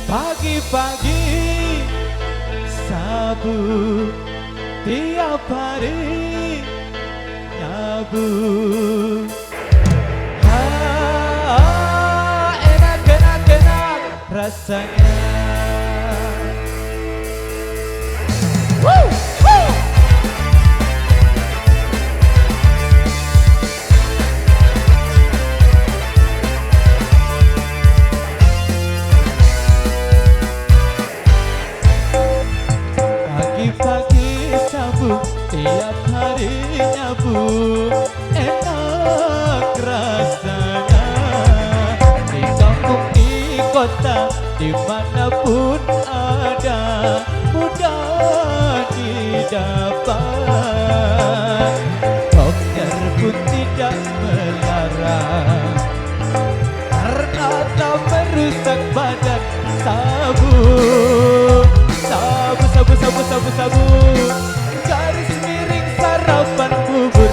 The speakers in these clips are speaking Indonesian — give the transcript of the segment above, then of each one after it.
Pagi-pagi sabu tiap hari nyabu. Enak rasanya. Woo! Woo! Pagi-pagi sabu tiap hari nyabu, enak rasanya. Di kampung di kota dimanapun ada, mudah didapat. Dokter pun tidak melarang karena tak merusak badan. Sabu garis miring sarapan bubur.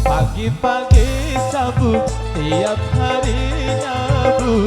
Pagi-pagi sabu tiap hari nyabu.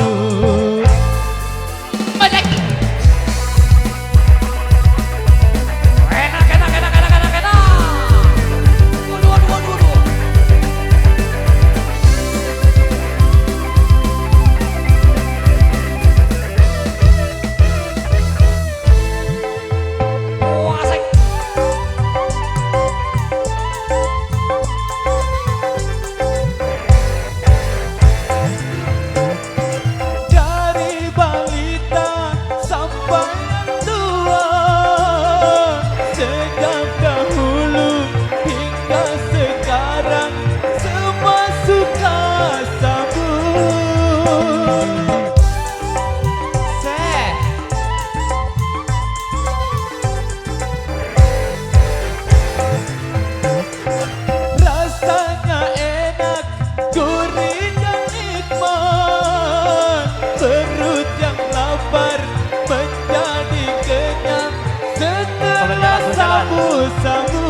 Sabu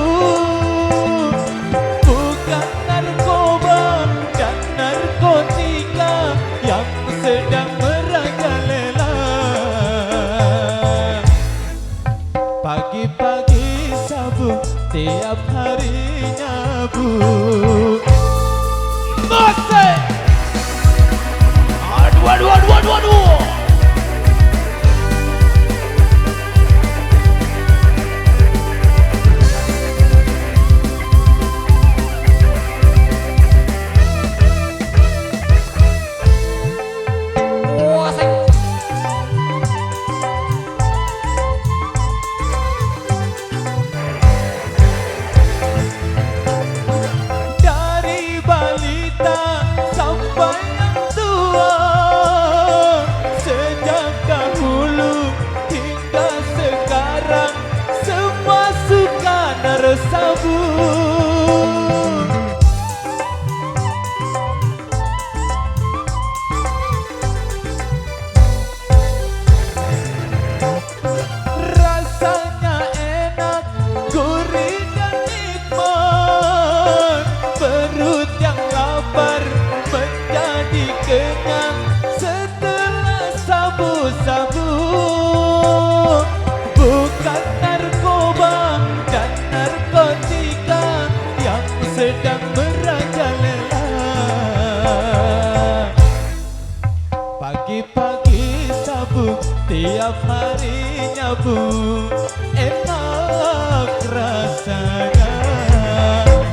bukan narkoba dan narkotika yang sedang merajalela. Pagi-pagi sabu tiap hari nyabu. Aduh. Sabu rasanya enak, gurih dan nikmat. Perut yang lapar menjadi kenyang setelah sabu-sabu. Bukan narkoba dan narkotika yang sedang merajalela. Pagi-pagi sabu tiap hari nyabu, enak rasanya.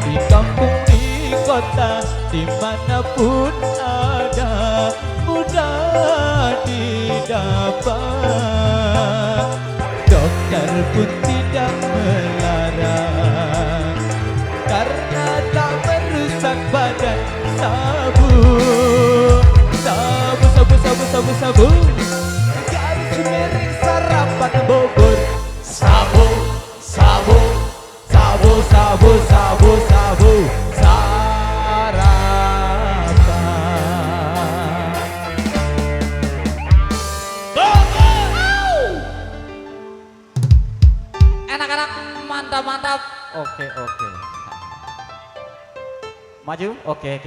Di kampung di kota dimanapun ada, mudah didapat. Dokter pun tidak melarang karena tak merusak badan. Sabu garis miring sarapan bubur. Sabu Mantap. Oke. Maju. Oke, kita